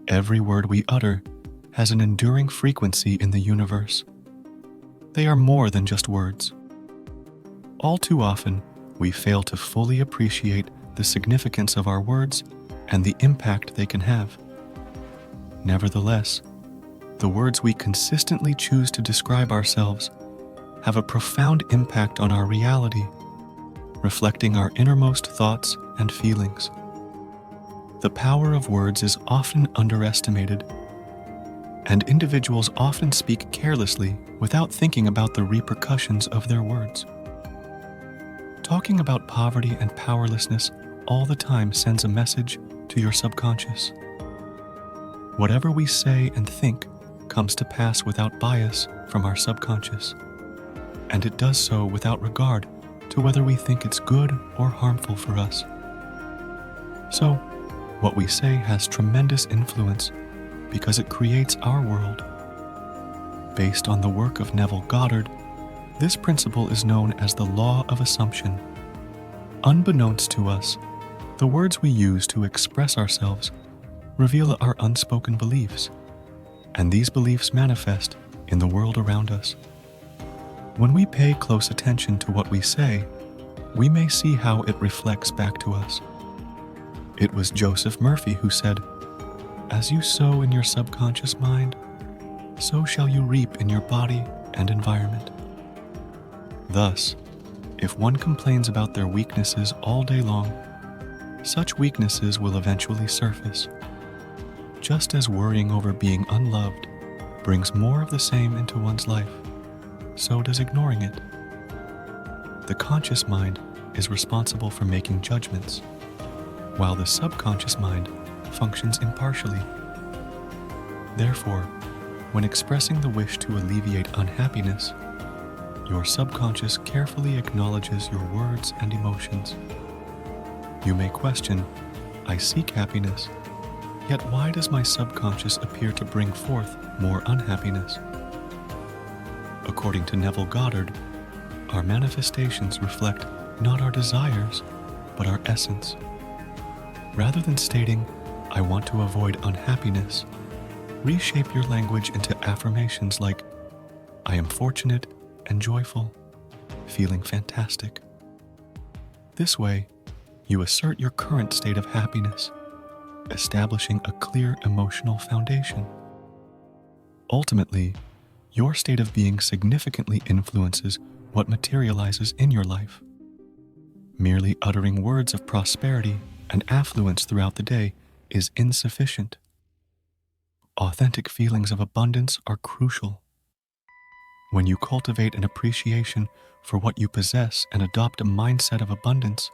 Every word we utter has an enduring frequency in the universe. They are more than just words. All too often, we fail to fully appreciate the significance of our words and the impact they can have. Nevertheless, the words we consistently choose to describe ourselves have a profound impact on our reality, reflecting our innermost thoughts and feelings. The power of words is often underestimated, and individuals often speak carelessly without thinking about the repercussions of their words. Talking about poverty and powerlessness all the time sends a message to your subconscious. Whatever we say and think comes to pass without bias from our subconscious, and it does so without regard to whether we think it's good or harmful for us. So, what we say has tremendous influence because it creates our world. Based on the work of Neville Goddard, this principle is known as the law of assumption. Unbeknownst to us, the words we use to express ourselves reveal our unspoken beliefs, and these beliefs manifest in the world around us. When we pay close attention to what we say, we may see how it reflects back to us. It was Joseph Murphy who said, "As you sow in your subconscious mind, so shall you reap in your body and environment." Thus, if one complains about their weaknesses all day long, such weaknesses will eventually surface. Just as worrying over being unloved brings more of the same into one's life, so does ignoring it. The conscious mind is responsible for making judgments, while the subconscious mind functions impartially. Therefore, when expressing the wish to alleviate unhappiness, your subconscious carefully acknowledges your words and emotions. You may question, "I seek happiness, yet why does my subconscious appear to bring forth more unhappiness?" According to Neville Goddard, our manifestations reflect not our desires, but our essence. Rather than stating, "I want to avoid unhappiness," reshape your language into affirmations like, "I am fortunate and joyful, feeling fantastic." This way, you assert your current state of happiness, establishing a clear emotional foundation. Ultimately, your state of being significantly influences what materializes in your life. Merely uttering words of prosperity and affluence throughout the day is insufficient. Authentic feelings of abundance are crucial. When you cultivate an appreciation for what you possess and adopt a mindset of abundance,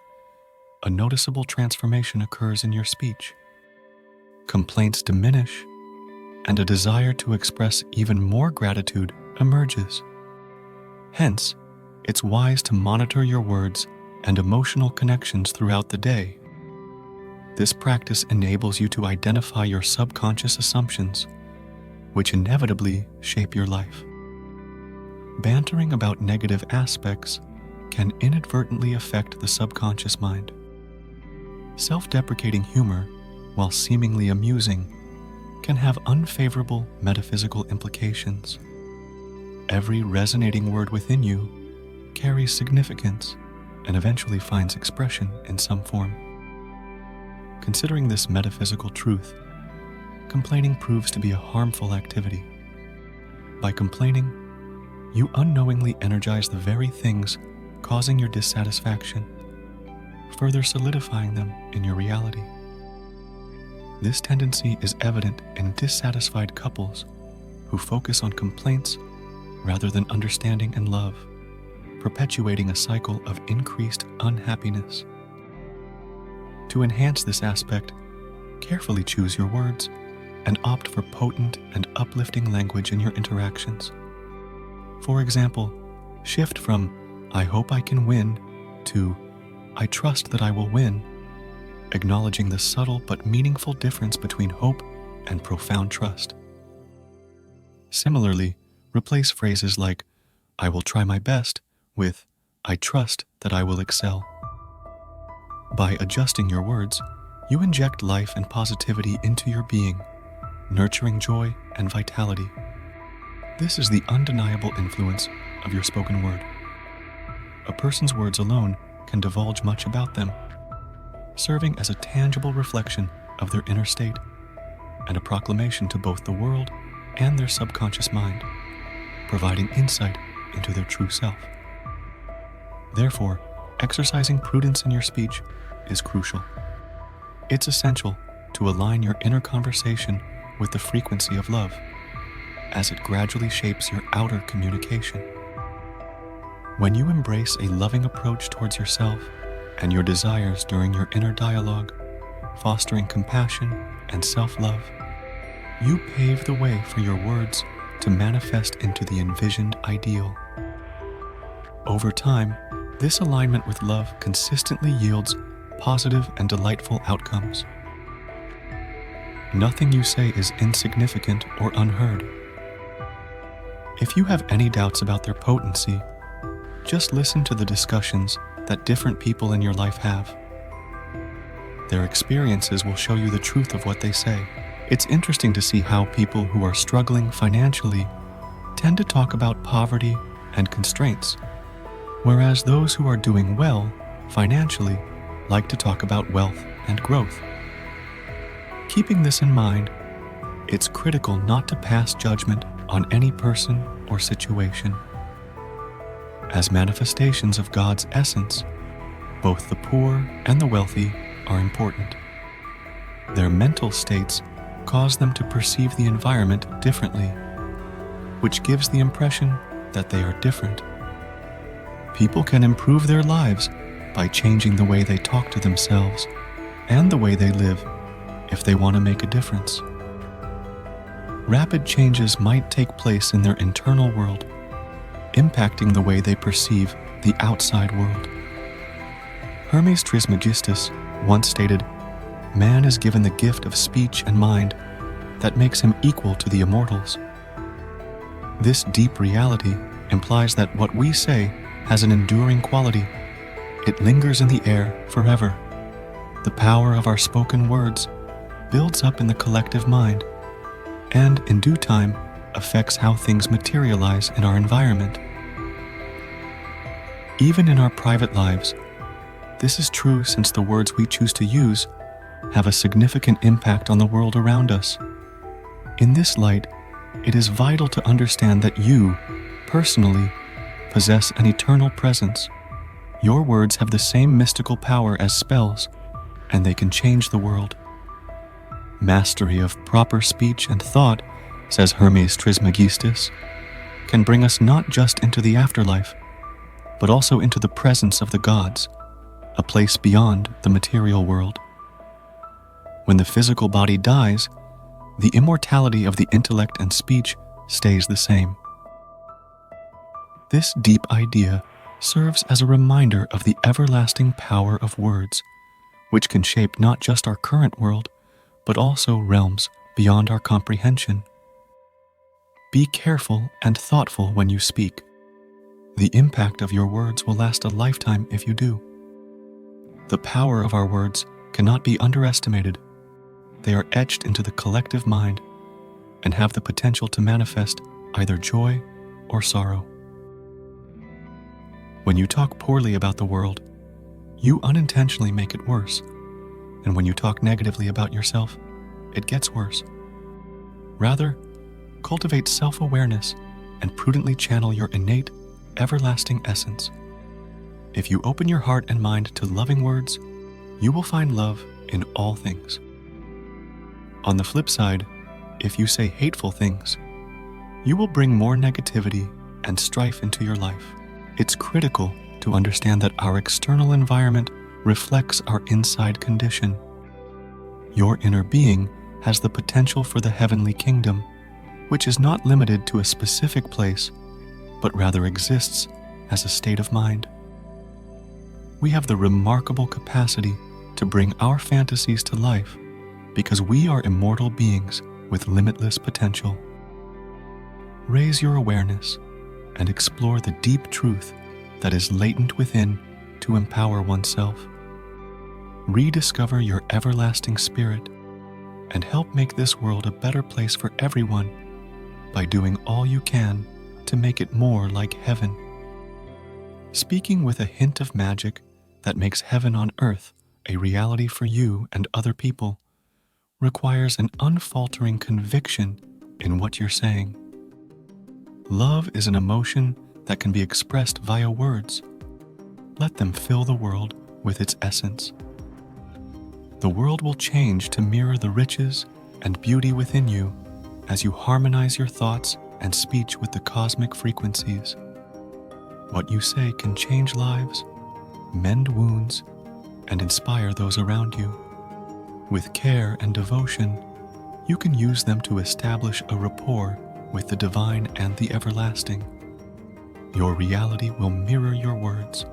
a noticeable transformation occurs in your speech. Complaints diminish, and a desire to express even more gratitude emerges. Hence, it's wise to monitor your words and emotional connections throughout the day. This practice enables you to identify your subconscious assumptions, which inevitably shape your life. Bantering about negative aspects can inadvertently affect the subconscious mind. Self-deprecating humor, while seemingly amusing, can have unfavorable metaphysical implications. Every resonating word within you carries significance and eventually finds expression in some form. Considering this metaphysical truth, complaining proves to be a harmful activity. By complaining, you unknowingly energize the very things causing your dissatisfaction, further solidifying them in your reality. This tendency is evident in dissatisfied couples who focus on complaints rather than understanding and love, perpetuating a cycle of increased unhappiness. To enhance this aspect, carefully choose your words and opt for potent and uplifting language in your interactions. For example, shift from "I hope I can win" to "I trust that I will win," acknowledging the subtle but meaningful difference between hope and profound trust. Similarly, replace phrases like "I will try my best" with "I trust that I will excel." By adjusting your words, you inject life and positivity into your being, nurturing joy and vitality. This is the undeniable influence of your spoken word. A person's words alone can divulge much about them, serving as a tangible reflection of their inner state and a proclamation to both the world and their subconscious mind, providing insight into their true self. Therefore, exercising prudence in your speech is crucial. It's essential to align your inner conversation with the frequency of love, as it gradually shapes your outer communication. When you embrace a loving approach towards yourself and your desires during your inner dialogue, fostering compassion and self-love, you pave the way for your words to manifest into the envisioned ideal. Over time, this alignment with love consistently yields positive and delightful outcomes. Nothing you say is insignificant or unheard. If you have any doubts about their potency, just listen to the discussions that different people in your life have. Their experiences will show you the truth of what they say. It's interesting to see how people who are struggling financially tend to talk about poverty and constraints, whereas those who are doing well financially like to talk about wealth and growth. Keeping this in mind, it's critical not to pass judgment on any person or situation. As manifestations of God's essence, both the poor and the wealthy are important. Their mental states cause them to perceive the environment differently, which gives the impression that they are different. People can improve their lives by changing the way they talk to themselves and the way they live if they want to make a difference. Rapid changes might take place in their internal world, impacting the way they perceive the outside world. Hermes Trismegistus once stated, "Man is given the gift of speech and mind that makes him equal to the immortals." This deep reality implies that what we say has an enduring quality. It lingers in the air forever. The power of our spoken words builds up in the collective mind, and in due time affects how things materialize in our environment. Even in our private lives, this is true since the words we choose to use have a significant impact on the world around us. In this light, it is vital to understand that you, personally, possess an eternal presence. Your words have the same mystical power as spells, and they can change the world. Mastery of proper speech and thought, says Hermes Trismegistus, can bring us not just into the afterlife, but also into the presence of the gods, a place beyond the material world. When the physical body dies, the immortality of the intellect and speech stays the same. This deep idea serves as a reminder of the everlasting power of words, which can shape not just our current world, but also realms beyond our comprehension. Be careful and thoughtful when you speak. The impact of your words will last a lifetime if you do. The power of our words cannot be underestimated. They are etched into the collective mind and have the potential to manifest either joy or sorrow. When you talk poorly about the world, you unintentionally make it worse. And when you talk negatively about yourself, it gets worse. Rather, cultivate self-awareness and prudently channel your innate, everlasting essence. If you open your heart and mind to loving words, you will find love in all things. On the flip side, if you say hateful things, you will bring more negativity and strife into your life. It's critical to understand that our external environment reflects our inside condition. Your inner being has the potential for the heavenly kingdom, which is not limited to a specific place, but rather exists as a state of mind. We have the remarkable capacity to bring our fantasies to life because we are immortal beings with limitless potential. Raise your awareness and explore the deep truth that is latent within to empower oneself. Rediscover your everlasting spirit and help make this world a better place for everyone by doing all you can to make it more like heaven. Speaking with a hint of magic that makes heaven on earth a reality for you and other people requires an unfaltering conviction in what you're saying. Love is an emotion that can be expressed via words. Let them fill the world with its essence. The world will change to mirror the riches and beauty within you as you harmonize your thoughts and speech with the cosmic frequencies. What you say can change lives, mend wounds, and inspire those around you. With care and devotion, you can use them to establish a rapport with the divine and the everlasting. Your reality will mirror your words,